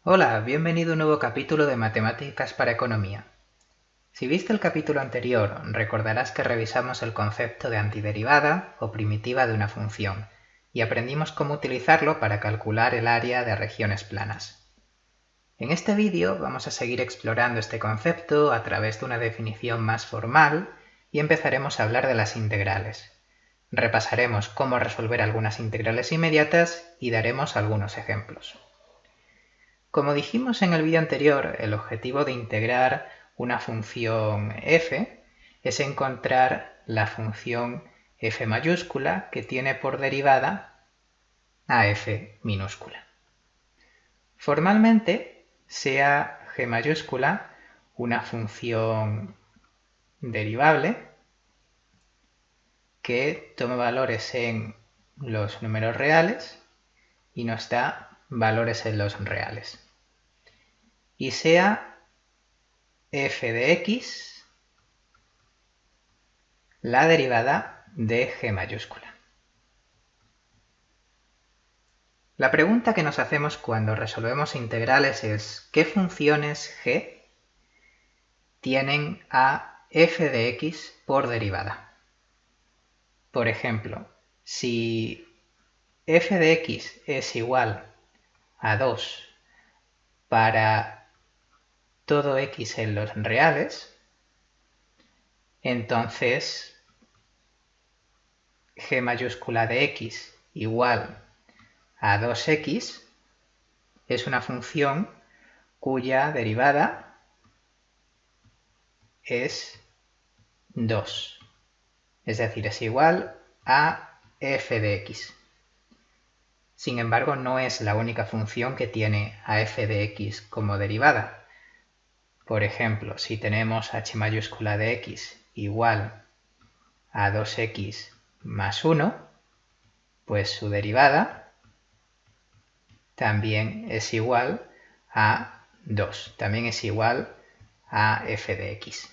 Hola, bienvenido a un nuevo capítulo de Matemáticas para Economía. Si viste el capítulo anterior, recordarás que revisamos el concepto de antiderivada o primitiva de una función y aprendimos cómo utilizarlo para calcular el área de regiones planas. En este vídeo vamos a seguir explorando este concepto a través de una definición más formal y empezaremos a hablar de las integrales. Repasaremos cómo resolver algunas integrales inmediatas y daremos algunos ejemplos. Como dijimos en el vídeo anterior, el objetivo de integrar una función f es encontrar la función f mayúscula que tiene por derivada a f minúscula. Formalmente, sea g mayúscula una función derivable que toma valores en los números reales y nos da valores en los reales. Y sea f de x la derivada de g mayúscula. La pregunta que nos hacemos cuando resolvemos integrales es ¿qué funciones g tienen a f de x por derivada? Por ejemplo, si f de x es igual a 2 para todo x en los reales, entonces g mayúscula de x igual a 2x es una función cuya derivada es 2, es decir, es igual a f de x. Sin embargo, no es la única función que tiene a f de x como derivada. Por ejemplo, si tenemos h mayúscula de x igual a 2x más 1, pues su derivada también es igual a 2, también es igual a f de x.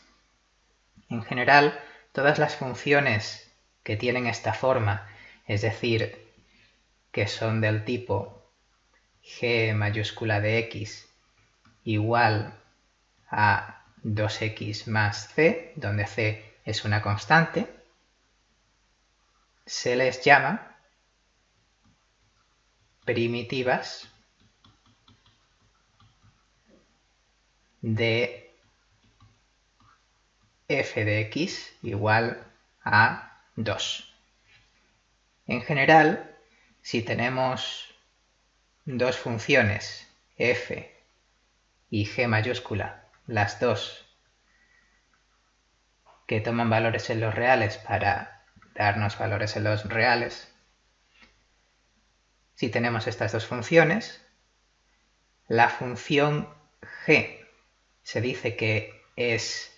En general, todas las funciones que tienen esta forma, es decir, que son del tipo g mayúscula de x igual a 2x más c, donde c es una constante, se les llama primitivas de f de x igual a 2. En general, si tenemos dos funciones f y g mayúscula, las dos que toman valores en los reales para darnos valores en los reales, si tenemos estas dos funciones, la función g se dice que es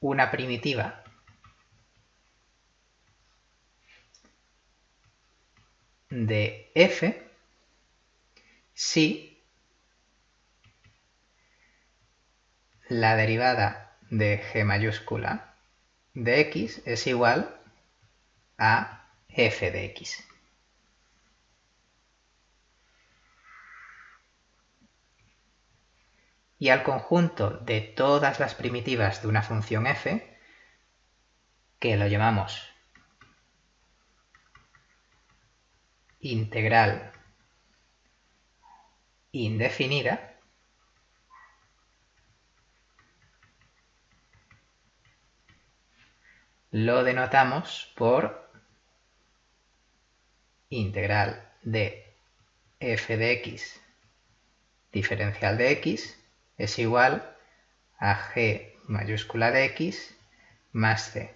una primitiva de f si la derivada de g mayúscula de x es igual a f de x. Y al conjunto de todas las primitivas de una función f, que lo llamamos integral indefinida, lo denotamos por integral de f de x diferencial de x es igual a g mayúscula de x más c,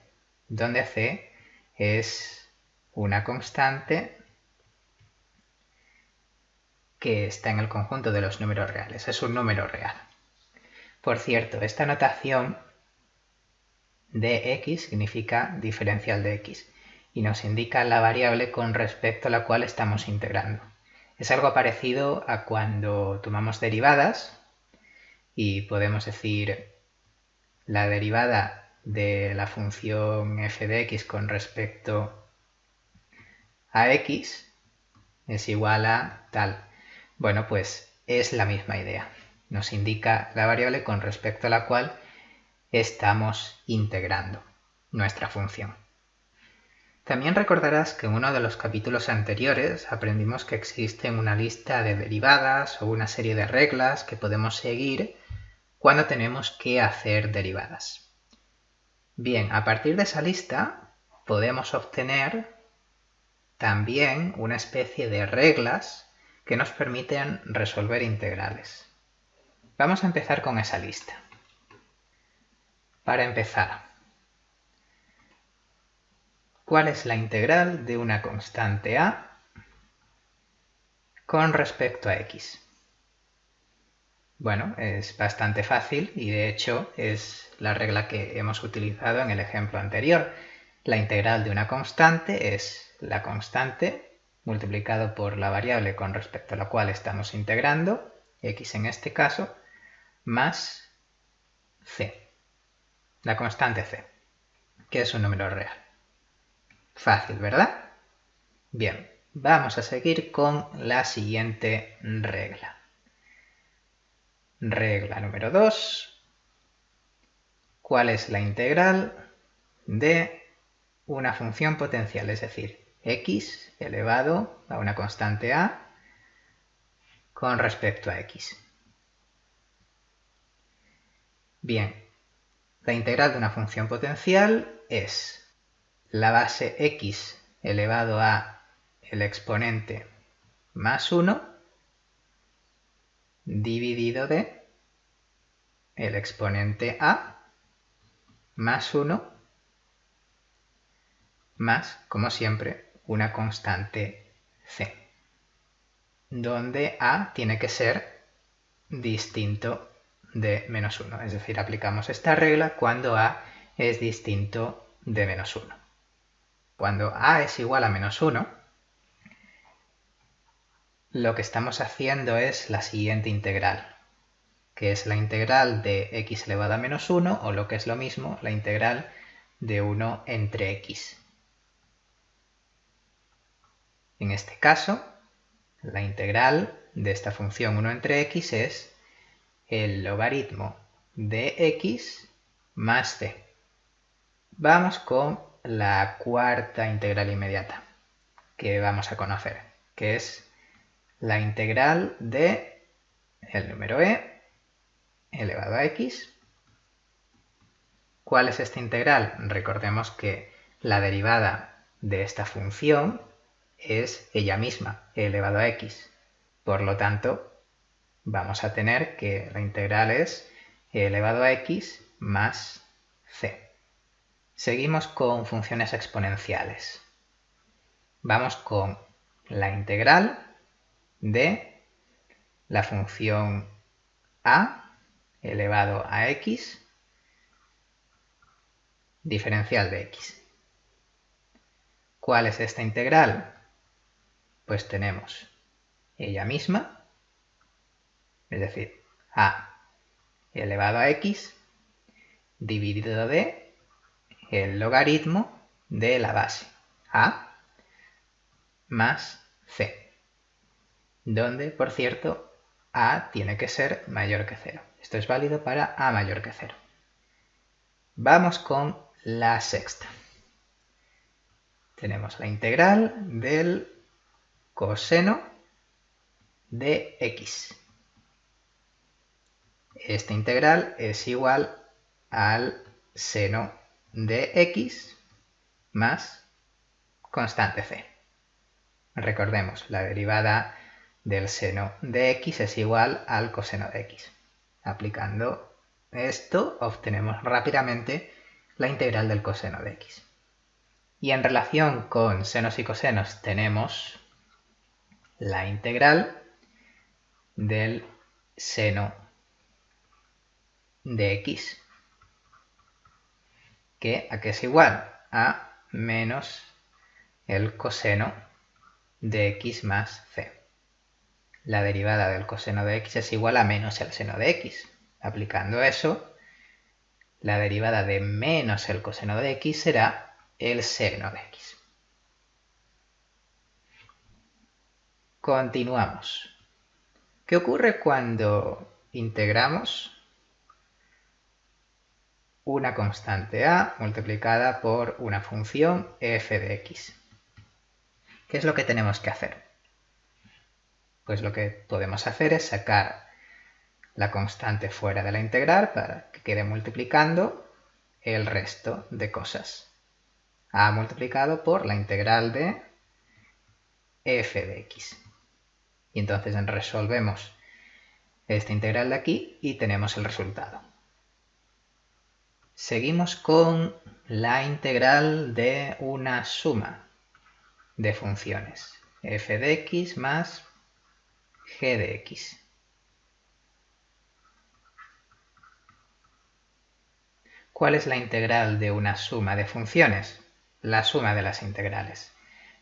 donde c es una constante que está en el conjunto de los números reales, es un número real. Por cierto, esta notación de x significa diferencial de x y nos indica la variable con respecto a la cual estamos integrando. Es algo parecido a cuando tomamos derivadas y podemos decir la derivada de la función f de x con respecto a x es igual a tal. Bueno, pues es la misma idea. Nos indica la variable con respecto a la cual estamos integrando nuestra función. También recordarás que en uno de los capítulos anteriores aprendimos que existe una lista de derivadas o una serie de reglas que podemos seguir cuando tenemos que hacer derivadas. Bien, a partir de esa lista podemos obtener también una especie de reglas que nos permiten resolver integrales. Vamos a empezar con esa lista. Para empezar, ¿cuál es la integral de una constante a con respecto a x? Bueno, es bastante fácil y de hecho es la regla que hemos utilizado en el ejemplo anterior. La integral de una constante es la constante multiplicado por la variable con respecto a la cual estamos integrando, x en este caso, más c, la constante c, que es un número real. Fácil, ¿verdad? Bien, vamos a seguir con la siguiente regla. Regla número 2. ¿Cuál es la integral de una función potencial? Es decir, x elevado a una constante a con respecto a x. Bien, la integral de una función potencial es la base x elevado a el exponente más 1 dividido de el exponente a más 1 más, como siempre, una constante c, donde a tiene que ser distinto de menos 1. Es decir, aplicamos esta regla cuando a es distinto de menos 1. Cuando a es igual a menos 1, lo que estamos haciendo es la siguiente integral, que es la integral de x elevado a menos 1, o lo que es lo mismo, la integral de 1 entre x. En este caso, la integral de esta función 1 entre x es el logaritmo de x más c. Vamos con la cuarta integral inmediata que vamos a conocer, que es la integral de el número e elevado a x. ¿Cuál es esta integral? Recordemos que la derivada de esta función es ella misma, e elevado a x. Por lo tanto, vamos a tener que la integral es e elevado a x más c. Seguimos con funciones exponenciales. Vamos con la integral de la función a elevado a x diferencial de x. ¿Cuál es esta integral? Pues tenemos ella misma, es decir, a elevado a x dividido de el logaritmo de la base a más c, donde, por cierto, a tiene que ser mayor que 0. Esto es válido para a mayor que 0. Vamos con la sexta. Tenemos la integral del coseno de x. Esta integral es igual al seno de x más constante c. Recordemos, la derivada del seno de x es igual al coseno de x. Aplicando esto obtenemos rápidamente la integral del coseno de x. Y en relación con senos y cosenos tenemos la integral del seno de x, que ¿a qué es igual? A menos el coseno de x más c. La derivada del coseno de x es igual a menos el seno de x. Aplicando eso, la derivada de menos el coseno de x será el seno de x. Continuamos. ¿Qué ocurre cuando integramos una constante a multiplicada por una función f de x? ¿Qué es lo que tenemos que hacer? Pues lo que podemos hacer es sacar la constante fuera de la integral para que quede multiplicando el resto de cosas. A multiplicado por la integral de f de x. Y entonces resolvemos esta integral de aquí y tenemos el resultado. Seguimos con la integral de una suma de funciones, f de x más g de x. ¿Cuál es la integral de una suma de funciones? La suma de las integrales,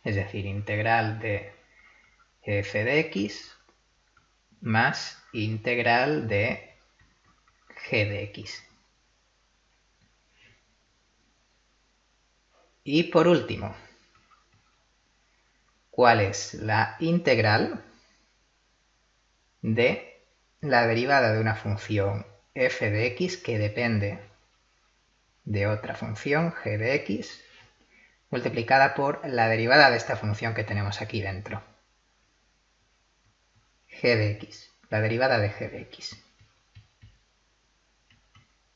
es decir, integral de f de x más integral de g de x. Y por último, ¿cuál es la integral de la derivada de una función f de x que depende de otra función g de x multiplicada por la derivada de esta función que tenemos aquí dentro? G de x, la derivada de g de x.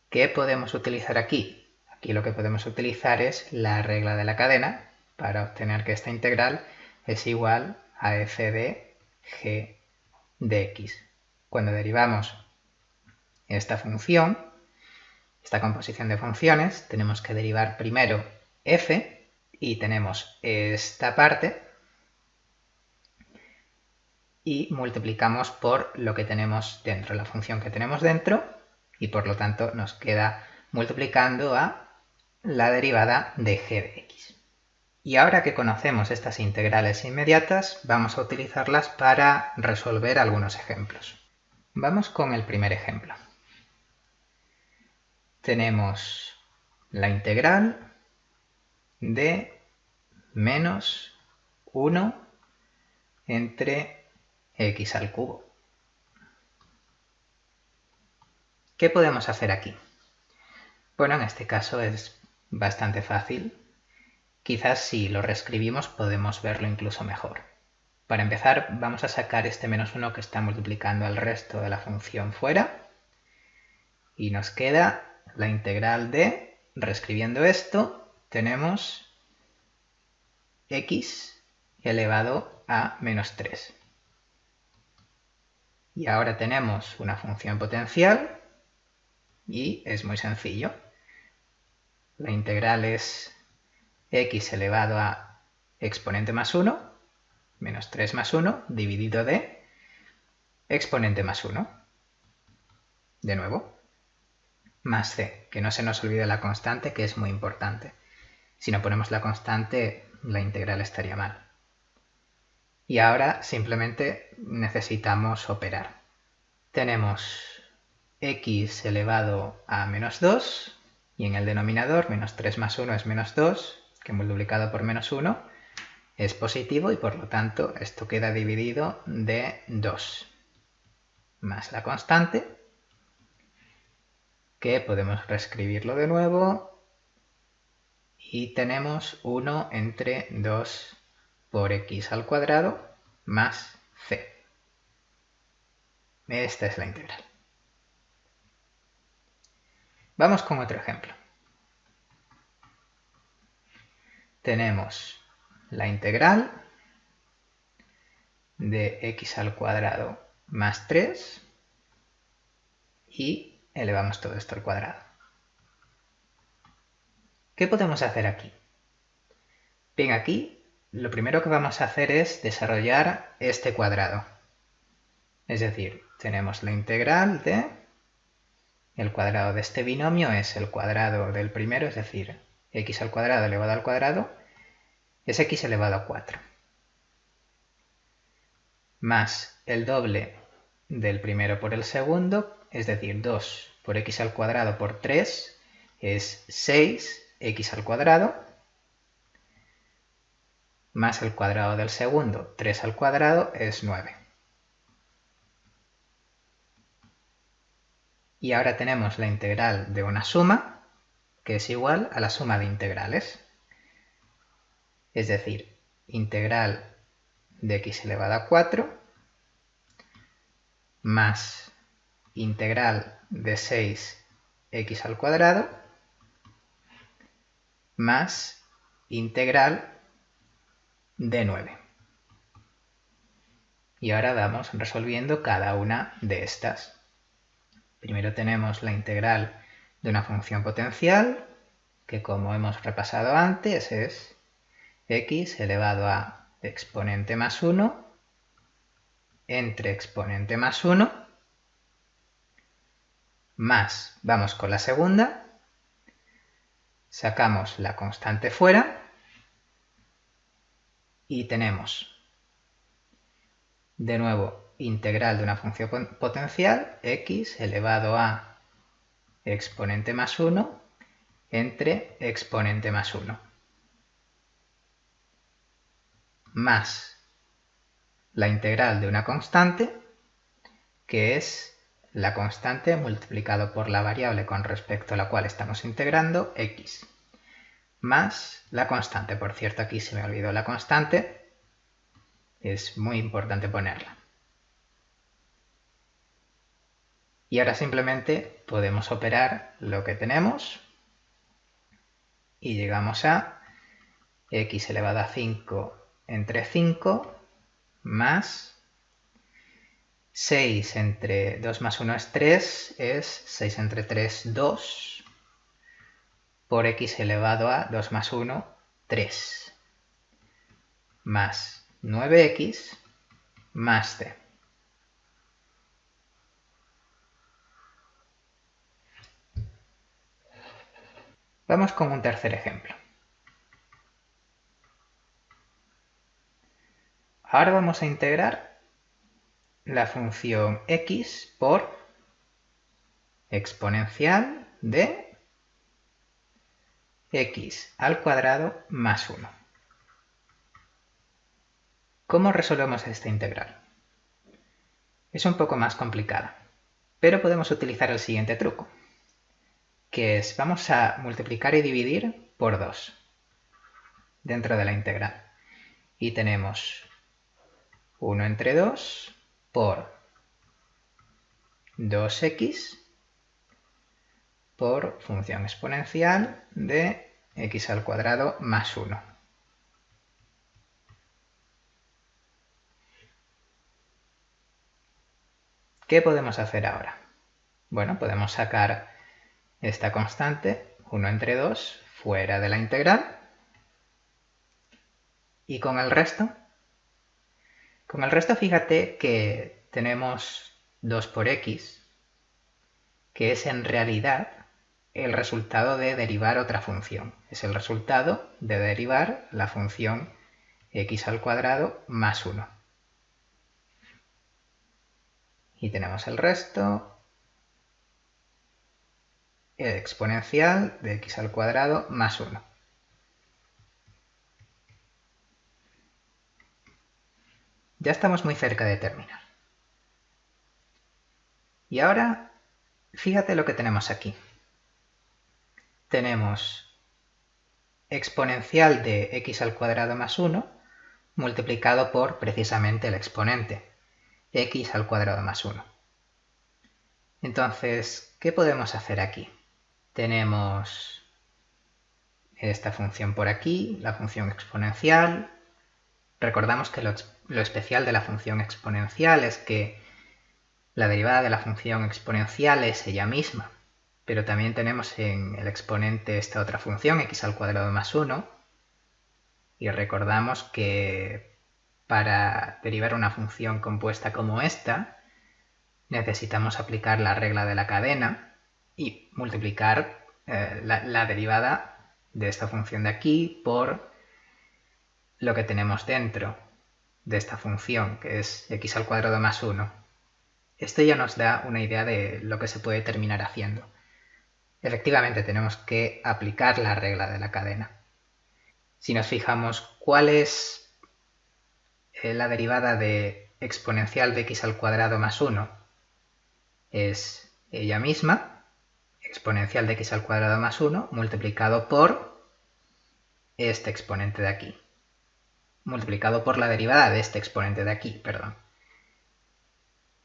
¿Qué podemos utilizar aquí? Aquí lo que podemos utilizar es la regla de la cadena para obtener que esta integral es igual a f de g de x. Cuando derivamos esta función, esta composición de funciones, tenemos que derivar primero f y tenemos esta parte y multiplicamos por lo que tenemos dentro, la función que tenemos dentro, y por lo tanto nos queda multiplicando a la derivada de g de x. Y ahora que conocemos estas integrales inmediatas, vamos a utilizarlas para resolver algunos ejemplos. Vamos con el primer ejemplo. Tenemos la integral de menos 1 entre x al cubo. ¿Qué podemos hacer aquí? Bueno, en este caso es bastante fácil. Quizás si lo reescribimos podemos verlo incluso mejor. Para empezar, vamos a sacar este menos 1 que está multiplicando al resto de la función fuera. Y nos queda la integral de, reescribiendo esto, tenemos x elevado a menos 3. Y ahora tenemos una función potencial y es muy sencillo. La integral es x elevado a exponente más 1, menos 3 más 1, dividido de exponente más 1. De nuevo, más c, que no se nos olvide la constante, que es muy importante. Si no ponemos la constante, la integral estaría mal. Y ahora simplemente necesitamos operar. Tenemos x elevado a menos 2, y en el denominador menos 3 más 1 es menos 2, que multiplicado por menos 1 es positivo y por lo tanto esto queda dividido de 2. Más la constante, que podemos reescribirlo de nuevo y tenemos 1 entre 2 por x al cuadrado más c. Esta es la integral. Vamos con otro ejemplo. Tenemos la integral de x al cuadrado más 3 y elevamos todo esto al cuadrado. ¿Qué podemos hacer aquí? Bien, aquí lo primero que vamos a hacer es desarrollar este cuadrado. Es decir, tenemos la integral de el cuadrado de este binomio es el cuadrado del primero, es decir, x al cuadrado elevado al cuadrado, es x elevado a 4. Más el doble del primero por el segundo, es decir, 2 por x al cuadrado por 3 es 6x al cuadrado. más el cuadrado del segundo, 3 al cuadrado, es 9. Y ahora tenemos la integral de una suma, que es igual a la suma de integrales. Es decir, integral de x elevado a 4 más integral de 6x al cuadrado más integral de 9. Y ahora vamos resolviendo cada una de estas. Primero tenemos la integral de una función potencial, que como hemos repasado antes es x elevado a exponente más 1 entre exponente más 1 más, vamos con la segunda, sacamos la constante fuera y tenemos de nuevo integral de una función potencial x elevado a exponente más 1 entre exponente más 1 más la integral de una constante, que es la constante multiplicado por la variable con respecto a la cual estamos integrando, x, más la constante. Por cierto, aquí se me olvidó la constante, es muy importante ponerla. Y ahora simplemente podemos operar lo que tenemos y llegamos a x elevado a 5 entre 5 más 6 entre 2 más 1 es 3, es 6 entre 3, 2, por x elevado a 2 más 1, 3, más 9x más c. Vamos con un tercer ejemplo. Ahora vamos a integrar la función x por exponencial de x al cuadrado más 1. ¿Cómo resolvemos esta integral? Es un poco más complicada, pero podemos utilizar el siguiente truco, que es, vamos a multiplicar y dividir por 2 dentro de la integral. Y tenemos 1 entre 2 por 2x por función exponencial de x al cuadrado más 1. ¿Qué podemos hacer ahora? Bueno, podemos sacar esta constante, 1 entre 2, fuera de la integral. ¿Y con el resto? Con el resto fíjate que tenemos 2 por x, que es en realidad el resultado de derivar otra función. Es el resultado de derivar la función x al cuadrado más 1. Y tenemos el resto, el exponencial de x al cuadrado más 1. Ya estamos muy cerca de terminar. Y ahora, fíjate lo que tenemos aquí. Tenemos exponencial de x al cuadrado más 1 multiplicado por precisamente el exponente, x al cuadrado más 1. Entonces, ¿qué podemos hacer aquí? Tenemos esta función por aquí, la función exponencial. Recordamos que lo especial de la función exponencial es que la derivada de la función exponencial es ella misma, pero también tenemos en el exponente esta otra función, x al cuadrado más 1, y recordamos que para derivar una función compuesta como esta, necesitamos aplicar la regla de la cadena y multiplicar la derivada de esta función de aquí por lo que tenemos dentro de esta función, que es x al cuadrado más 1. Esto ya nos da una idea de lo que se puede terminar haciendo. Efectivamente, tenemos que aplicar la regla de la cadena. Si nos fijamos, ¿cuál es la derivada de exponencial de x al cuadrado más 1 es ella misma, exponencial de x al cuadrado más 1 multiplicado por este exponente de aquí, multiplicado por la derivada de este exponente de aquí, perdón,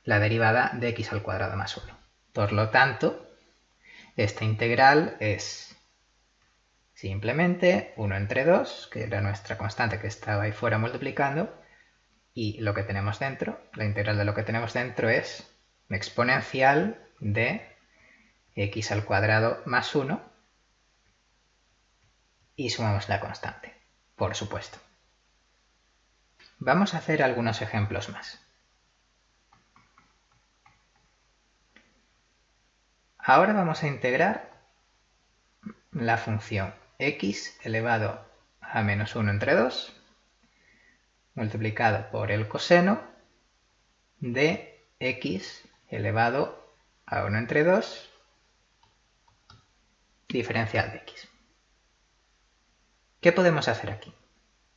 la derivada de x al cuadrado más 1. Por lo tanto, esta integral es simplemente 1 entre 2, que era nuestra constante que estaba ahí fuera multiplicando, y lo que tenemos dentro, la integral de lo que tenemos dentro es exponencial de x al cuadrado más 1 y sumamos la constante, por supuesto. Vamos a hacer algunos ejemplos más. Ahora vamos a integrar la función x elevado a menos 1 entre 2 multiplicado por el coseno de x elevado a 1 entre 2 diferencial de x. ¿Qué podemos hacer aquí?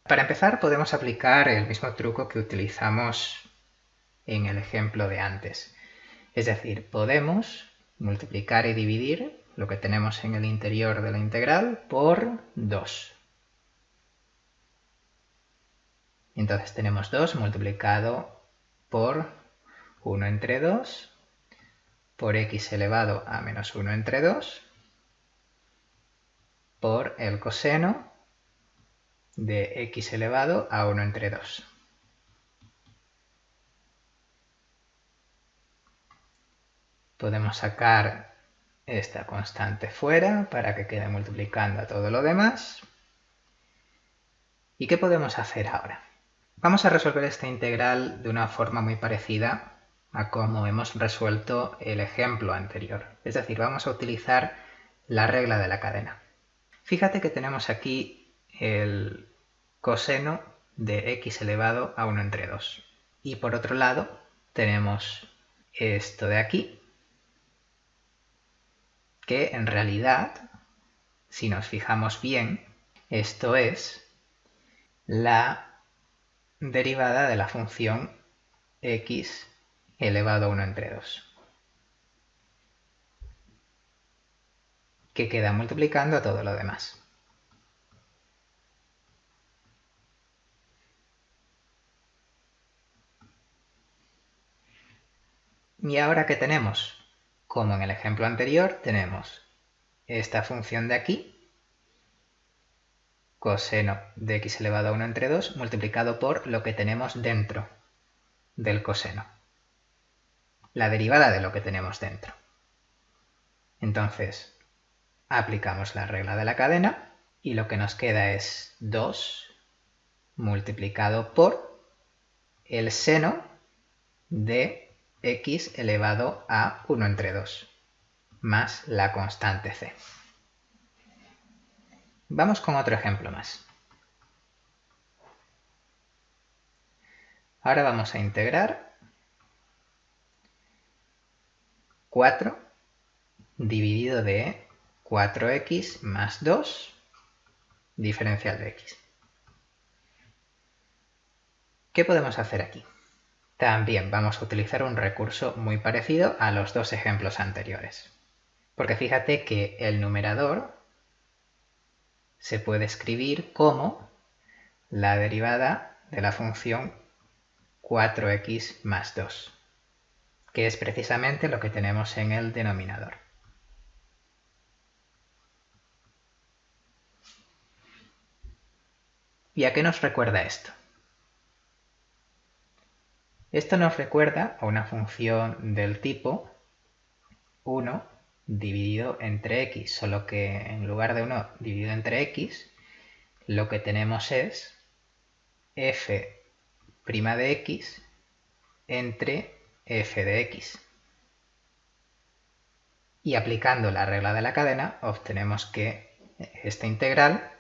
Para empezar podemos aplicar el mismo truco que utilizamos en el ejemplo de antes. Es decir, podemos multiplicar y dividir lo que tenemos en el interior de la integral por 2. Entonces tenemos 2 multiplicado por 1 entre 2 por x elevado a menos 1 entre 2 por el coseno de x elevado a 1 entre 2. Podemos sacar esta constante fuera para que quede multiplicando a todo lo demás. ¿Y qué podemos hacer ahora? Vamos a resolver esta integral de una forma muy parecida a como hemos resuelto el ejemplo anterior. Es decir, vamos a utilizar la regla de la cadena. Fíjate que tenemos aquí el coseno de x elevado a 1 entre 2. Y por otro lado tenemos esto de aquí, que en realidad, si nos fijamos bien, esto es la derivada de la función x elevado a 1 entre 2, que queda multiplicando a todo lo demás. ¿Y ahora qué tenemos? Como en el ejemplo anterior, tenemos esta función de aquí, coseno de x elevado a 1 entre 2, multiplicado por lo que tenemos dentro del coseno, la derivada de lo que tenemos dentro. Entonces, aplicamos la regla de la cadena y lo que nos queda es 2 multiplicado por el seno de x elevado a 1 entre 2, más la constante c. Vamos con otro ejemplo más. Ahora vamos a integrar 4 dividido de 4x más 2 diferencial de x. ¿Qué podemos hacer aquí? También vamos a utilizar un recurso muy parecido a los dos ejemplos anteriores. Porque fíjate que el numerador se puede escribir como la derivada de la función 4x más 2, que es precisamente lo que tenemos en el denominador. ¿Y a qué nos recuerda esto? Esto nos recuerda a una función del tipo 1 dividido entre x, solo que en lugar de 1 dividido entre x, lo que tenemos es f' de x entre f de x. Y aplicando la regla de la cadena, obtenemos que esta integral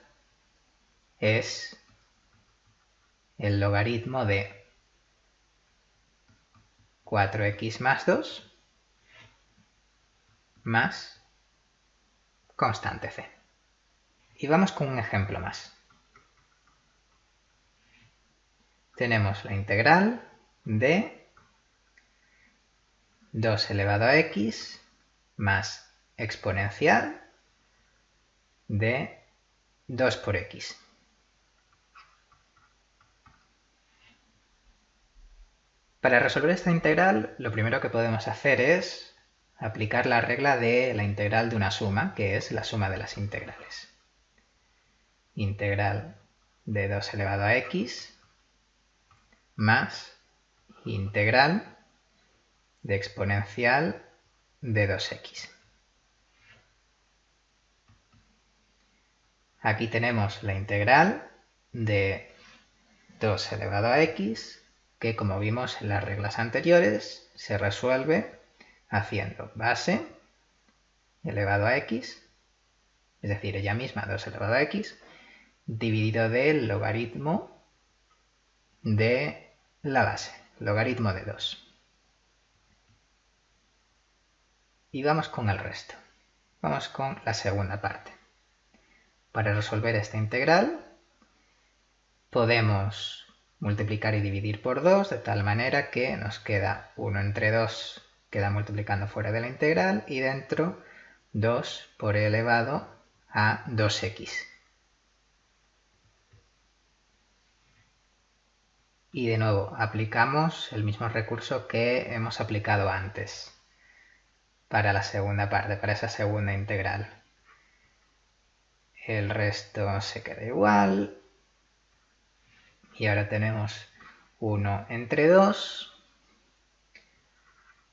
es el logaritmo de 4x más 2 más constante c. Y vamos con un ejemplo más. tenemos la integral de 2 elevado a x más exponencial de 2 por x. Para resolver esta integral, lo primero que podemos hacer es aplicar la regla de la integral de una suma, que es la suma de las integrales. Integral de 2 elevado a x más integral de exponencial de 2x. Aquí tenemos la integral de 2 elevado a x, que como vimos en las reglas anteriores, se resuelve haciendo base elevado a x, es decir, ella misma 2 elevado a x, dividido del logaritmo de la base, logaritmo de 2. Y vamos con el resto. Vamos con la segunda parte. Para resolver esta integral, podemos multiplicar y dividir por 2, de tal manera que nos queda 1 entre 2, queda multiplicando fuera de la integral, y dentro 2 por e elevado a 2x. Y de nuevo, aplicamos el mismo recurso que hemos aplicado antes para la segunda parte, para esa segunda integral. El resto se queda igual. Y ahora tenemos 1 entre 2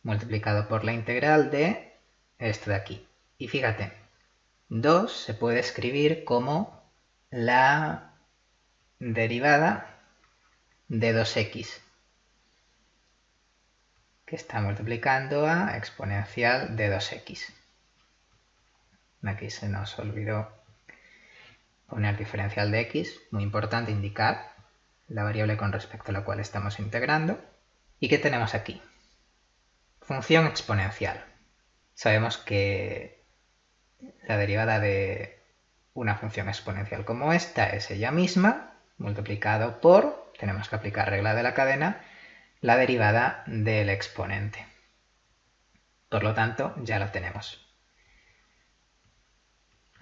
multiplicado por la integral de esto de aquí. Y fíjate, 2 se puede escribir como la derivada de 2x, que está multiplicando a exponencial de 2x. Aquí se nos olvidó poner diferencial de x, muy importante indicar la variable con respecto a la cual estamos integrando. ¿Y qué tenemos aquí? Función exponencial. Sabemos que la derivada de una función exponencial como esta es ella misma, multiplicado por, tenemos que aplicar regla de la cadena, la derivada del exponente. Por lo tanto, ya lo tenemos.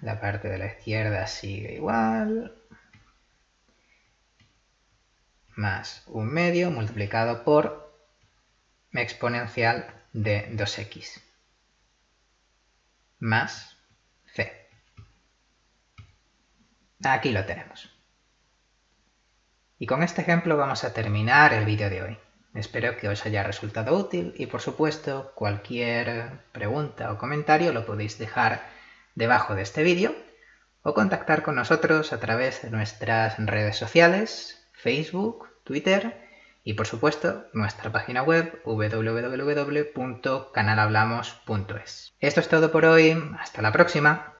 La parte de la izquierda sigue igual, más 1/2 multiplicado por exponencial de 2x, más c. Aquí lo tenemos. Y con este ejemplo vamos a terminar el vídeo de hoy. Espero que os haya resultado útil y por supuesto cualquier pregunta o comentario lo podéis dejar debajo de este vídeo o contactar con nosotros a través de nuestras redes sociales, Facebook, Twitter y por supuesto nuestra página web www.canalhablamos.es. Esto es todo por hoy, hasta la próxima.